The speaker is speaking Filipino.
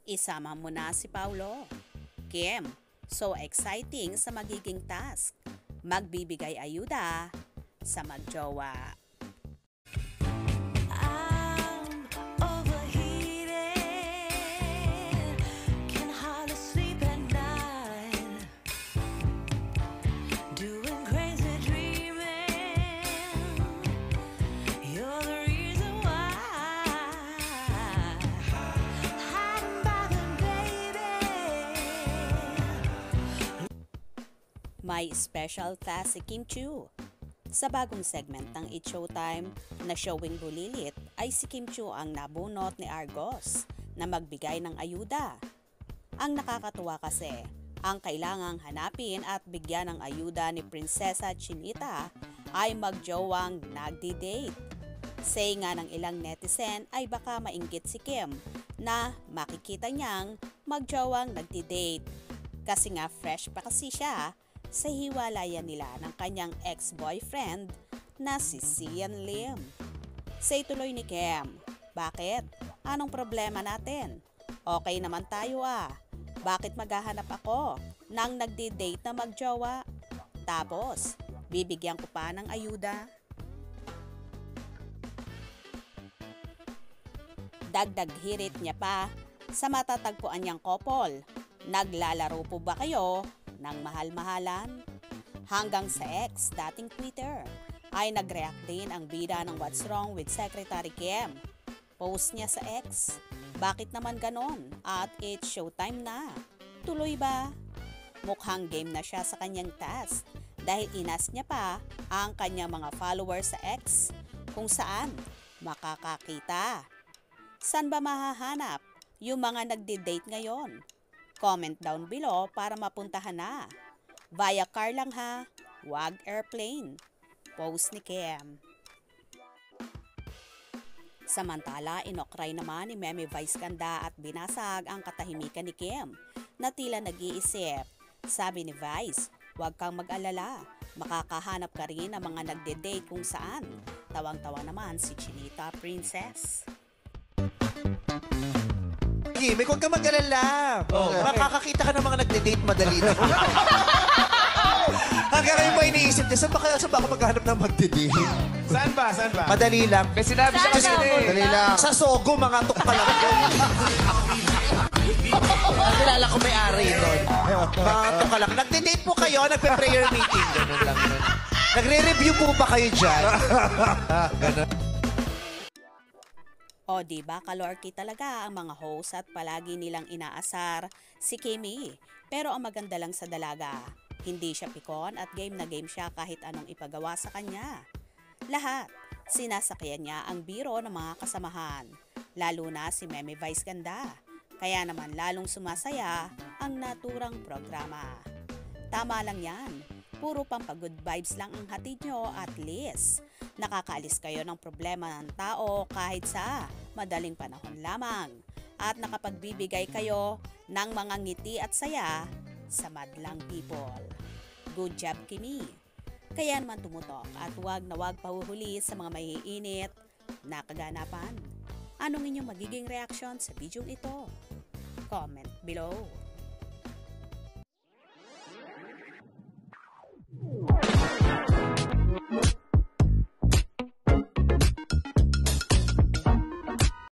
Isama mo na si Paulo. Kim, so exciting sa magiging task. Magbibigay ayuda sa magjowa. May special task si Kim Chiu. Sa bagong segment ng It's Showtime na showing bulilit ay si Kim Chiu ang nabunot ni Argos na magbigay ng ayuda. Ang nakakatuwa kasi, ang kailangang hanapin at bigyan ng ayuda ni Prinsesa Chinita ay magjowang nagdi-date. Say nga ng ilang netizen ay baka mainggit si Kim na makikita niyang magjowang nagdi-date. Kasi nga fresh pa kasi siya sa hiwalayan nila ng kanyang ex-boyfriend na si Sian Lim. Say tuloy ni Kim, bakit? Anong problema natin? Okay naman tayo ah. Bakit maghahanap ako nang nagdi-date na magjowa? Tapos, bibigyan ko pa ng ayuda? Dagdag hirit niya pa sa matatagpuan niyang couple. Naglalaro po ba kayo ng mahal-mahalan? Hanggang sa ex, dating Twitter, ay nag-react din ang bida ng What's Wrong with Secretary Kim. Post niya sa ex, bakit naman ganon at it's showtime na? Tuloy ba? Mukhang game na siya sa kanyang task dahil inas niya pa ang kanyang mga followers sa ex kung saan makakakita. San ba mahahanap yung mga nagdi-date ngayon? Comment down below para mapuntahan na. Via car lang ha, wag airplane. Post ni Kim. Samantala, inokray naman ni Meme Vice Ganda at binasag ang katahimikan ni Kim na tila nag-iisip. Sabi ni Vice, huwag kang mag-alala, makakahanap ka rin ng mga nagde-date kung saan. Tawang-tawa naman si Chinita Princess. May huwag ka mag-alala. Makakakita ka ng mga nagde-date madali na. Hanggang ngayon pa iniisip niya, saan ba ako maghanap ng magde-date? Saan ba? Saan ba? Madali lang. May sinabi siya kasi Madali lang. Sa Sogo, mga tukpa lang. Nakilala ko may-ari doon. Mga tukpa lang. Nagde-date po kayo, nagpe-prayer meeting. Ganun lang. Nagre-review po ba kayo dyan? Ganun. O diba kalorky talaga ang mga host at palagi nilang inaasar si Kimmy. Pero ang maganda lang sa dalaga, hindi siya pikon at game na game siya kahit anong ipagawa sa kanya. Lahat, sinasakyan niya ang biro ng mga kasamahan, lalo na si Meme Vice Ganda. Kaya naman lalong sumasaya ang naturang programa. Tama lang yan, puro pampagood vibes lang ang hatid nyo at least. Nakakaalis kayo ng problema ng tao kahit sa madaling panahon lamang at nakapagbibigay kayo ng mga ngiti at saya sa madlang people. Good job, Kimi! Kaya naman tumutok at huwag na huwag pahuhuli sa mga maiinit na kaganapan. Anong inyong magiging reaction sa video ito? Comment below.